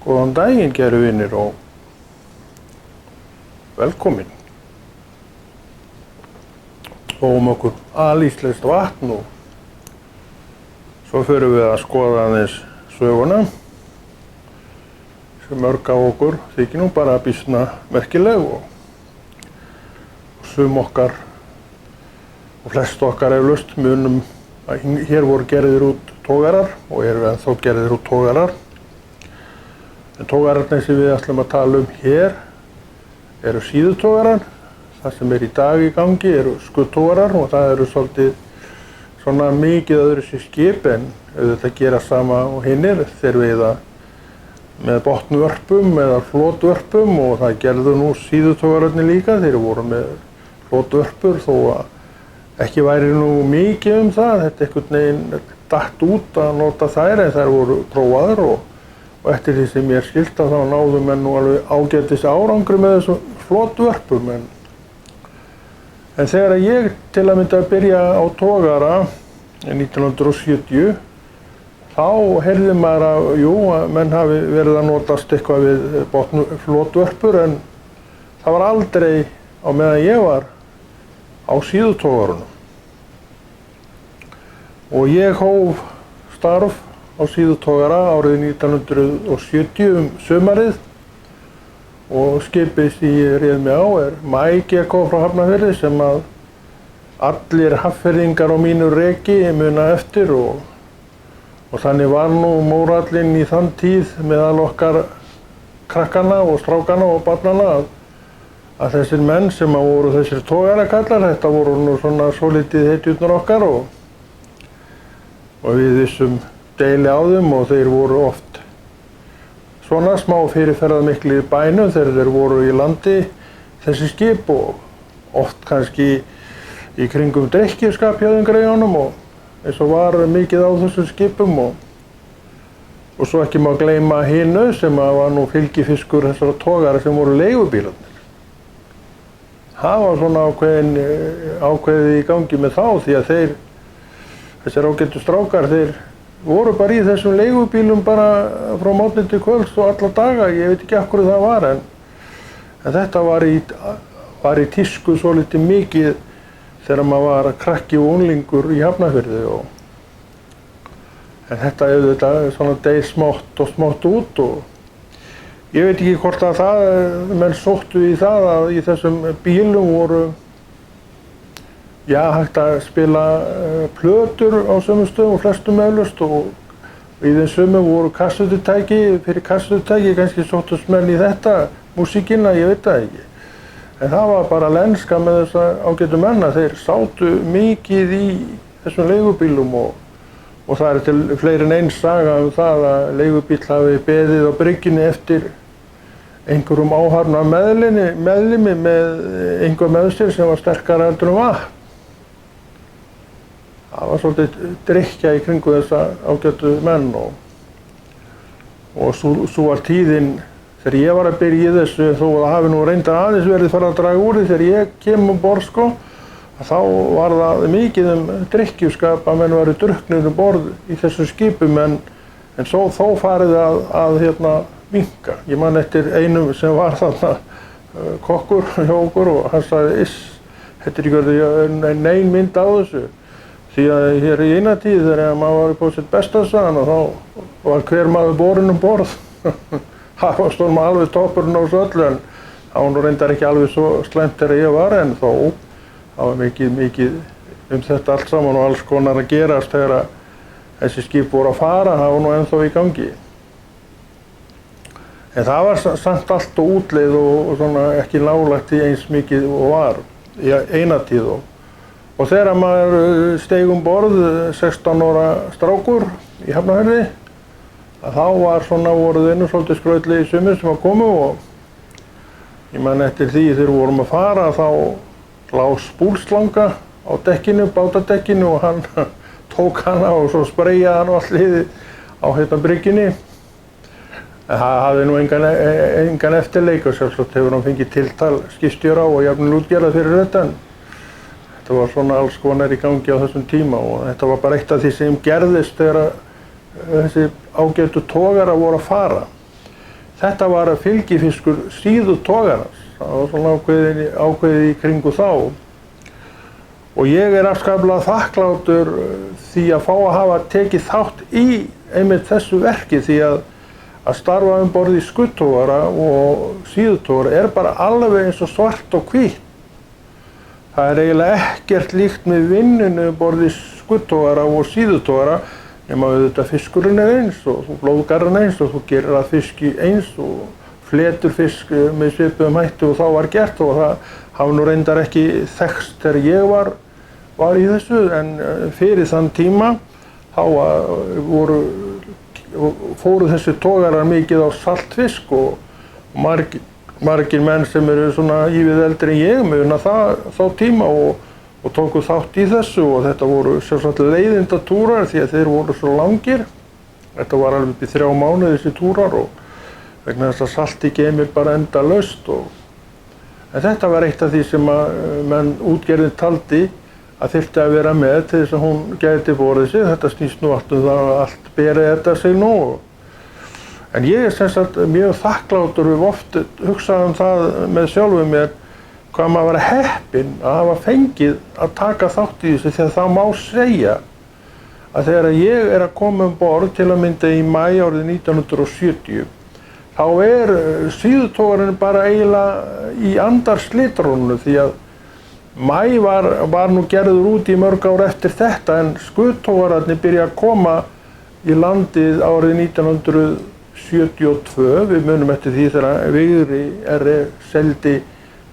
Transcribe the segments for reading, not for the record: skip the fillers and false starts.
Góðan daginn, kæru vinir, og velkomin. Fáum okkur alíslenskt vatn og svo förum við að skoða aðeins söguna sem mörg af okkur þykir nú bara býsna merkileg og sum okkar og flest okkar eflaust munum að hér voru gerðir út togarar og eru ennþá gerðir út togarar. En togararnir sem við ætlum að tala um hér eru síðutogarar. Það sem í dag í gangi eru skuttogarar og það eru svolítið svona mikið öðruvísi skip en auðvitað gera sama og hinnir. Þeir veiða með botnvörpum eða flotvörpum og það gerðu nú síðutogararnir líka. Þeir voru með flotvörpur þó að ekki væri nú mikið um það. Þetta einhvern veginn datt út að nota þær en þær voru prófaðar og eftir því sem ég skilta þá náðu menn nú alveg ágætis árangri með þessum flotvörpum. En þegar ég til að mynda að byrja á togara 1970 þá heyrði maður að menn hafi verið að notast eitthvað við flotvörpur en það var aldrei á meðan ég var á síðutogarunum. Og ég hóf starf á síðutogara árið 1970 sumarið og skipið sem ég réð mig á Mike kom frá Hafnarfirði sem að allir Hafnfirðingar á mínu reki muna eftir og þannig var nú mórallinn í þann tíð meðal okkar krakkana og strákana og barnana að þessir menn sem voru þessir togarakallar, þetta voru nú svona svolítið hetjurnar okkar og við vissum deili á þeim og þeir voru oft svona smá fyrirferðarmiklir í bænum þegar þeir voru í landi þessi skip og oft kannski í kringum drykkjuskap hjá þeim greyjunum og eins og var mikið á þessum skipum og svo ekki má gleyma hinu sem var nú fylgifiskur þessara togara sem voru leigubílarnir. Það var svona ákveðið í gangi með þá því að þessir ágætu strákar þeir voru bara í þessum leigubílum bara frá morgni til kvölds og alla daga, ég veit ekki af hverju það var en þetta var í tísku svolítið mikið þegar maður var krakki og unglingur í Hafnarfirði en þetta auðvitað svona deyr smátt út og ég veit ekki hvort að menn sóttu í það að í þessum bílum voru hægt að spila plötur á sömu stöðum og flestum eflaust og í þeim sömu voru kassettutæki, fyrir kassettutæki kannski sóttust menn í þetta, músíkina, ég veit það ekki. En það var bara lenska með þessa ágætu menn að þeir sátu mikið í þessum leigubílum og það til fleiri en eins saga það að leigubíll hafi beðið á bryggjunni eftir einhverjum áhafna meðlimi með einhver með sér sem var sterkara heldur en vatn. Það var svolítið drykkja í kringu þessa ágætu menn og svo var tíðin þegar ég var að byrja í þessu þó að það hafi nú reyndar aðeins verið farið að draga úr því þegar ég kem borð þá var það mikið drykkjuskap að menn væru drukknir borð í þessum skipum en þó farið að minnka. Ég man eftir einum sem var þarna kokkur hjá okkur og hann sagði þetta ekki nein mynd á þessu. Því að hér í eina tíð þegar maður var upp á sitt besta sagan og þá var hver maður borinn borð. Það var stóðum alveg toppurinn á þessu öllu en það var nú reyndar ekki alveg svo slæmt þegar ég var en þó það var mikið þetta allt saman og alls konar að gerast þegar þessi skip voru að fara, það var nú ennþá í gangi. En það var samt allt og útleið og svona ekki nálægt í eins mikið og var í eina tíð og þegar maður steig borð 16 ára strákur í Hafnarfirði þá voru þeir nú svolítið skrautlegir sumir sem að komu og ég man eftir því þegar við vorum að fara þá lá spúlslanga á dekkinu, bátadekkinu og hann tók hana og svo spreyjaði hann á allt liðið á bryggjunni. Það hafði nú engan eftirleik og sjálfsagt hefur hann fengið tiltal skipstjóra og jafnvel útgerðar fyrir þetta. Þetta var svona alls konar í gangi á þessum tíma og þetta var bara eitt af því sem gerðist þegar þessi ágætu togarar voru að fara. þetta var fylgifiskur síðutogarans. Það var svona ákveðið í kringu þá. Og ég afskaplega þakklátur því að fá að hafa tekið þátt í einmitt þessu verki, því að starfa borð í skuttogara og síðutogara bara alveg eins og svart og hvítt. Það eiginlega ekkert líkt með vinnunni borð í skuttogara og síðutogara, nema auðvitað fiskurinn eins og blóðgarinn eins og þú gerir að fiski eins og fletur fisk með svipuðum hætti og þá var gert, og það hafa nú reyndar ekki þekkst þegar ég var í þessu, en fyrir þann tíma þá fóru þessi togarar mikið á saltfisk og margir menn sem eru svona ívið eldri en ég muna þá tíma og tóku þátt í þessu, og þetta voru sjálfsagt leiðindatúrar því að þeir voru svo langir. Þetta var alveg upp í 3 mánuði þessi túrar, og vegna þess að salti geymir bara endalaust. En þetta var eitt af því sem menn útgerðin taldi að þyrfti að vera með til þess að hún gæti borðið sig. Þetta snýst nú allt það að allt beri þetta sig nú. En ég sem sagt mjög þakklátur, við oft hugsaðum það með sjálfum mér hvað maður var heppinn að hafa fengið að taka þátt í þessu, því að það má segja að þegar ég að koma borð til að mynda í maí árið 1970, þá síðutogarinn bara eiginlega í andarslitrunum, því að maí var nú gerður út í mörg ár eftir þetta, en skuttogararnir byrja að koma í landið árið 1972. Við munum eftir því þegar Vigri seldi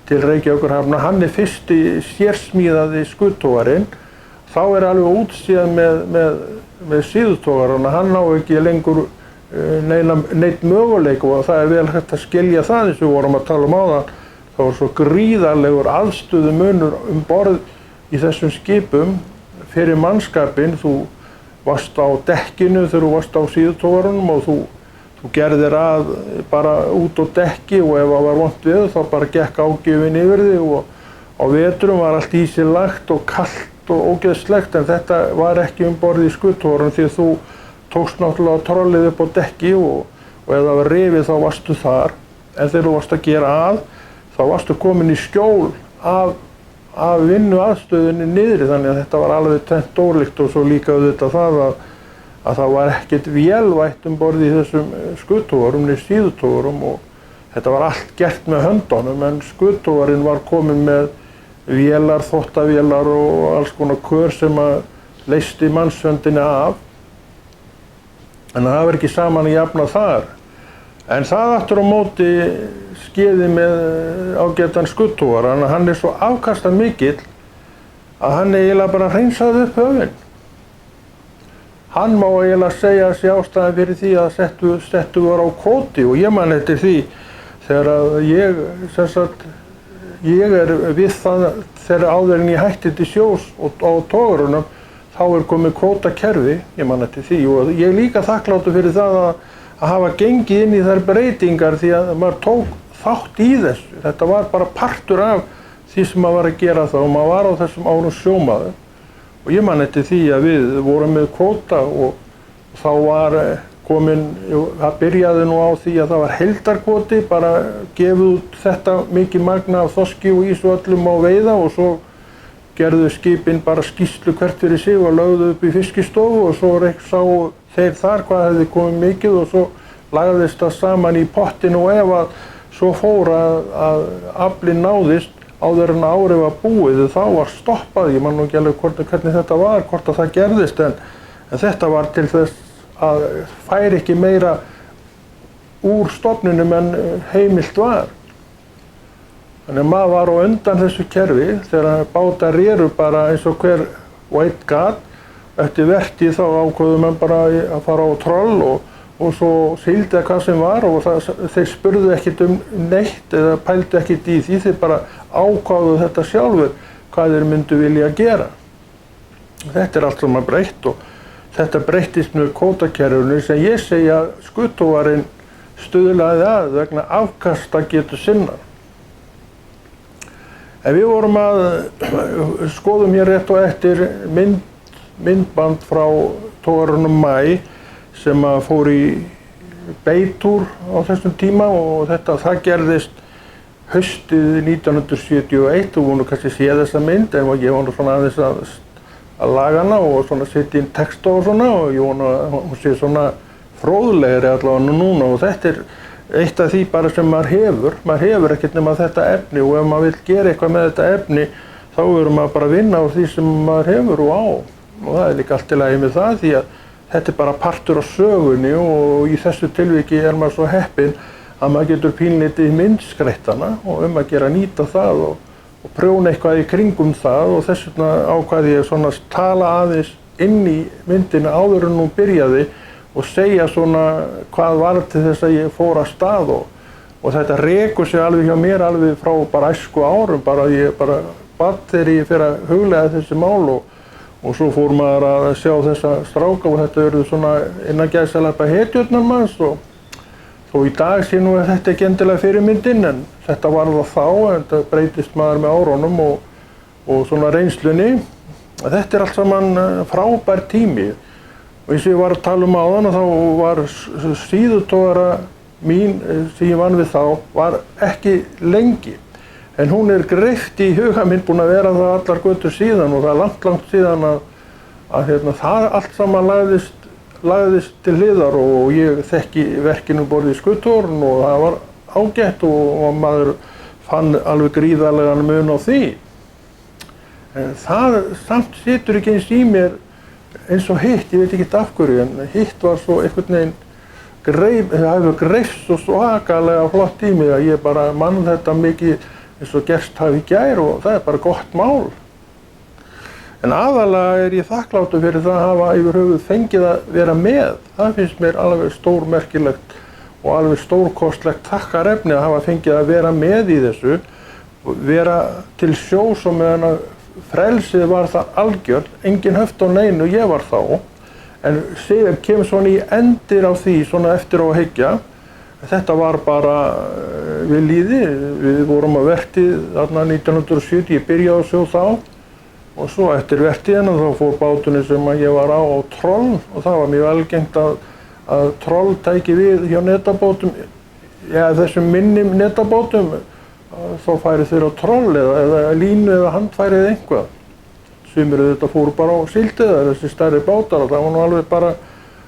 til Reykjavíkurhafnar. Hann fyrsti sérsmíðaði skuttogarinn. Þá alveg útsíðan með síðutogarana. Hann á ekki lengur neitt möguleik, og það vel hægt að skilja það eins og við vorum að tala áðan. Það var svo gríðarlegur aðstöðumunur borð í þessum skipum fyrir mannskapinn. Þú varst á dekkinu þegar þú varst á síðutogarunum, og þú gerðir að bara út á dekki, og ef það var vont veður þá bara gekk ágjöfin yfir þig, og á vetrum var allt í sig lagt og kalt og ógeðslegt, en þetta var ekki borð í skuttogarunum því að þú tókst náttúrulega trollið upp á dekki, og ef það var rifið þá varstu þar. En þegar þú varst að gera þá varstu komin í skjól af vinnuaðstöðunni niðri, þannig að þetta var alveg tvennt ólíkt. Og svo líka auðvitað það að það var ekkert vélvætt borð í þessum skuttogarum niður síðutogarum, og þetta var allt gert með höndunum, en skuttogarinn var komin með vélar, þvottavélar og alls konar kör sem leysti mannshöndinni af. En það var ekki saman að jafna þar. En það aftur á móti skeiði með ágætan skuttogara, en hann svo afkastamikill að hann eiginlega bara hreinsaði upp höfinn. Hann má eiginlega segja sig ástæðan fyrir því að settu var á kvóti, og ég man eftir því þegar að ég við það þegar áður en ég hætti til sjós og á togarunum, þá komið kvótakerfi, ég man eftir því, og ég líka þakklátur fyrir það að hafa gengið inn í þær breytingar, því að maður tók þátt í þessu. Þetta var bara partur af því sem maður var að gera þá, og maður var á þessum árum sjómaður. Og ég man eftir því að við vorum með kvóta, og þá var það byrjaði nú á því að það var heildarkvóti, bara gefið út þetta mikið magna af þorski og ís og öllum á veiða, og svo gerðu skipin bara skýrslu hvert fyrir sig og lögðu upp í fiskistofu, og svo sáu þeir þar hvað hefði komið mikið, og svo lagðist það saman í pottinu, og ef að svo fór að aflinn náðist áður en árið var búið, þá var stoppað. Ég man nú ekki alveg hvernig þetta var, hvort að það gerðist, en þetta var til þess að færi ekki meira úr stofninum en heimilt var. Þannig að maður var á undan þessu kerfi, þegar bátar eru bara eins og hver og einn gat. Eftir vertíð þá ákváðu menn bara að fara á troll, og svo sigldi hvað sem var, og þeir spurðu ekkert neitt eða pældu ekkert í því, þeir bara ákváðu þetta sjálfur hvað þeir myndu vilja gera. Þetta allt saman breytt, og þetta breyttist með kvótakerfinu sem ég segja að skuttogarinn stuðlaði að vegna afkastagetu sinnar. En við vorum að skoðum hér rétt og eftir myndband frá togarunum Maí sem fór í beitur á þessum tíma og það gerðist haustið 1971. Þú voru kannski séð þessa mynd en ég var svona aðeins að laga hana og svona setja inn texta og svona og ég vona að hún sé svona fróðlegri allavega núna og þetta eitt af því bara sem maður hefur ekkert nema þetta efni og ef maður vill gera eitthvað með þetta efni þá verður maður bara að vinna á því sem maður hefur og á og það líka allt í lagi með það því að þetta bara partur af sögunni og í þessu tilviki maður svo heppinn að maður getur pínlítið myndskreyttana og að gera nýta það og prjóna eitthvað í kringum það og þess vegna ákvað ég svona tala aðeins inn í myndina áður en hún byrjaði og segja svona hvað var til þess að ég fór af stað og þetta rekur sig alveg hjá mér alveg frá bara æsku árum ég bara barn þegar ég fer að huglega þessi mál og svo fór maður að sjá þessa stráka og þetta verður svona innan gæsalappa hetjurnar manns og þó í dag sé nú að þetta ekki endilega fyrirmyndin en þetta var það þá en þetta breytist maður með árunum og svona reynslunni. Þetta allt saman frábær tími og eins og ég var að tala áðan þá var síðutogara mín sem ég vann við þá var ekki lengi en hún greift í huga minn búin að vera það allar götur síðan og það langt síðan að það allt saman lagðist til hliðar og ég þekki verkinu borði í Skuttorn og það var ágætt og maður fann alveg gríðarlegan mun á því. En það samt situr ekki eins í mér eins og hitt, ég veit ekki af hverju en hitt var svo einhvern veginn það hefur greifst svo svakalega flott í mig að ég bara mann þetta mikið eins og gerst hafi í gær og það bara gott mál. En aðalega ég þakkláttur fyrir það að hafa yfir höfuð fengið að vera með. Það finnst mér alveg stórmerkilegt og alveg stórkostlegt þakkarefni að hafa fengið að vera með í þessu og vera til sjós og meðan að frelsið var það algjört, engin höft á neinu, ég var þá. En síðan kemur svona í endir á því svona eftir á að hyggja. Þetta var bara við lýði, við vorum að vertíð þarna 1970, ég byrjaði að sjó þá og svo eftir vertíðina þá fór báturinn sem ég var á troll og það var mjög algengt að troll tæki við hjá netabátum, þessum minni netabátum, þá færi þeir á troll eða línu eða handfærið einhvað. Sumir þetta fóru bara á síldveiðar, þessi stærri bátar og það var nú alveg bara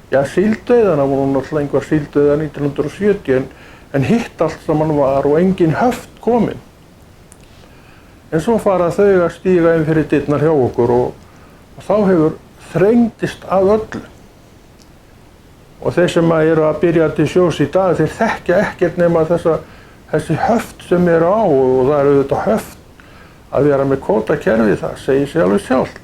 síldveiðar, það voru náttúrulega einhver síldveiðar 1970 en hitt allt saman var og engin höft komin. En svo fara þau að stíga inn fyrir dyrnar hjá okkur og þá hefur þrengdist að öllu. Og þeir sem eru að byrja til sjós í dag, þeir þekkja ekkert nema þessi höft sem eru á og það eru þetta höft að vera með kvótakerfi, það segir sig alveg sjálft.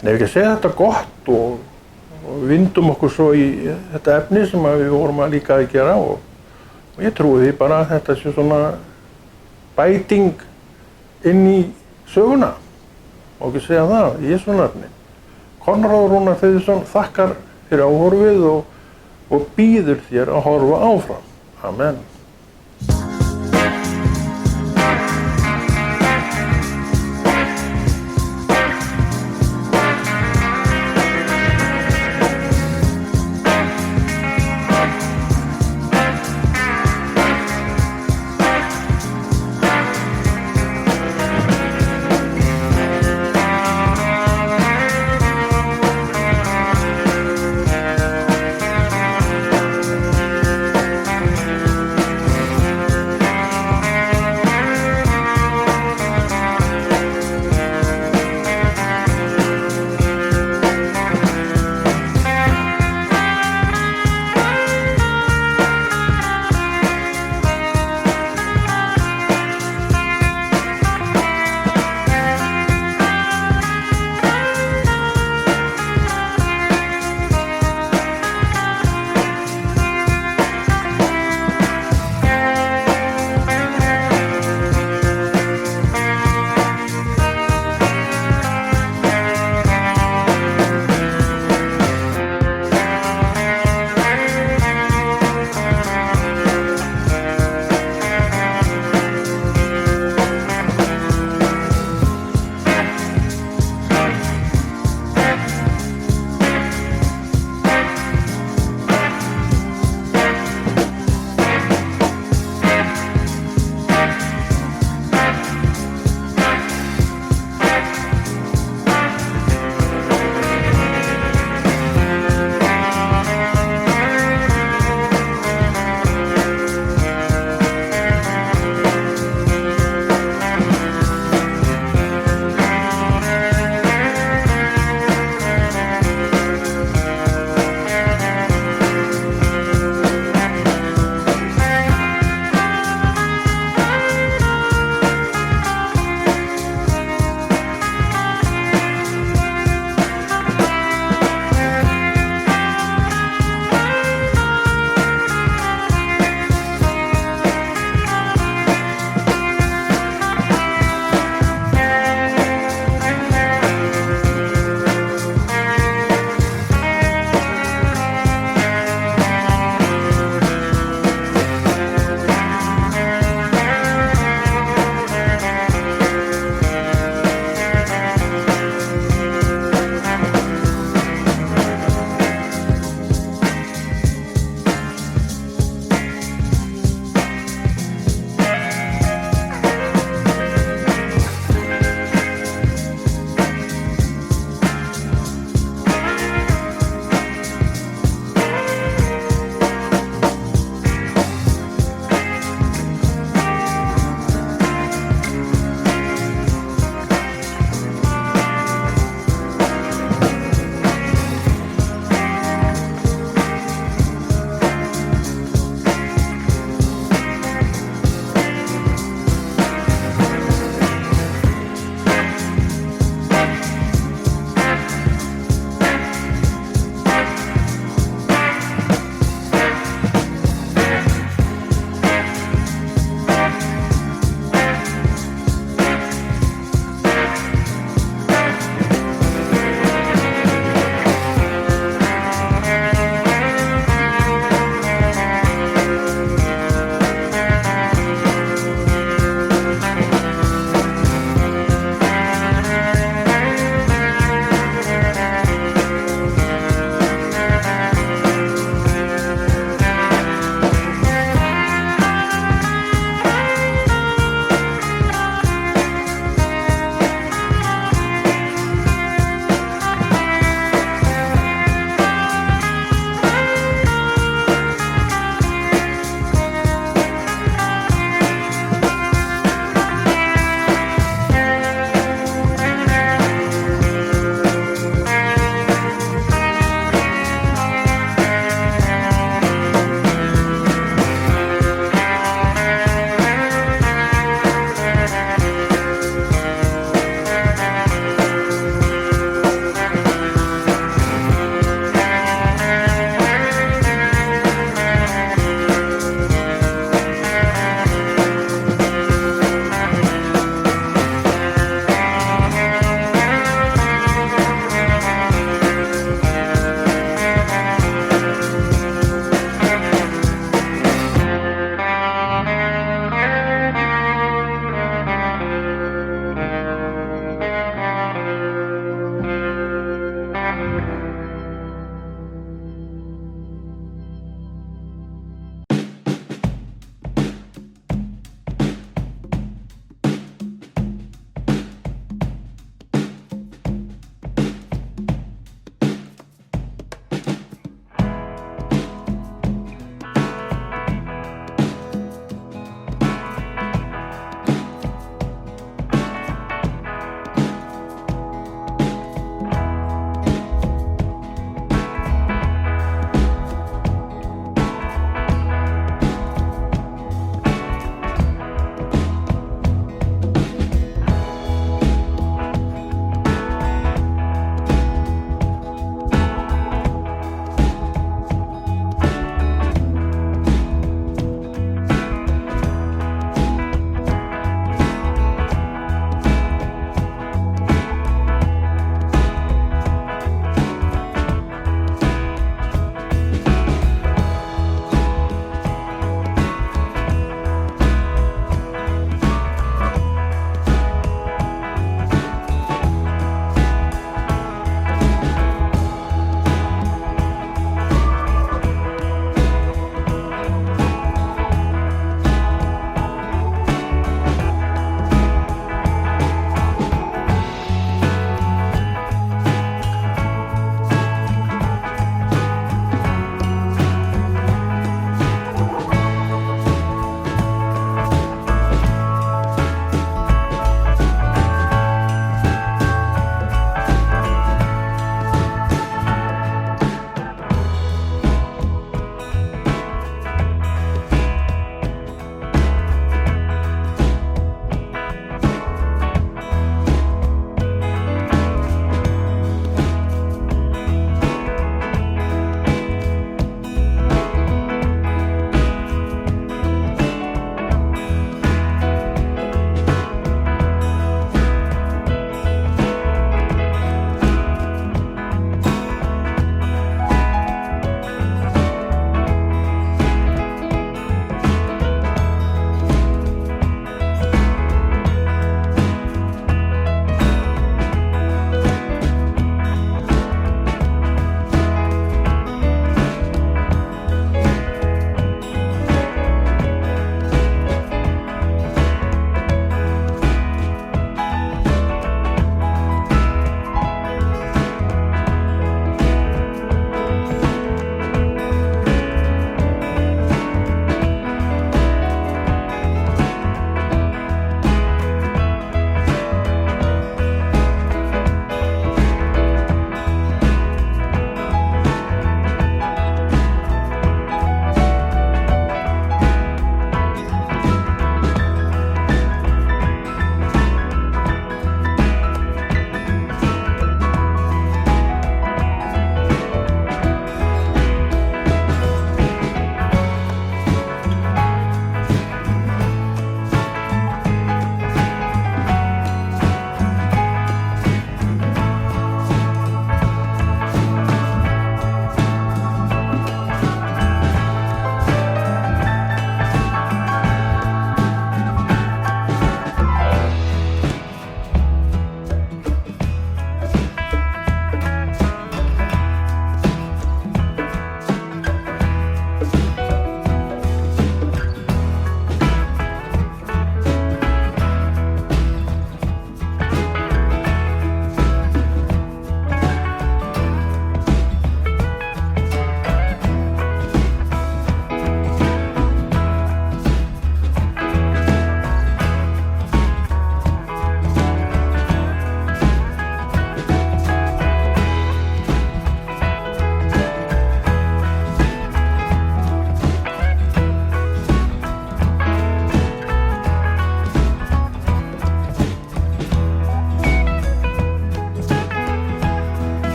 En ef ekki að segja þetta gott og vindum okkur svo í þetta efni sem við vorum að líka að gera og ég trúi því bara að þetta sé svona bæting inn í söguna, má ekki segja það, í Jesú nafni. Konráð Rúnar Friðriksson þakkar fyrir áhorfið og býður þér að horfa áfram. Amen.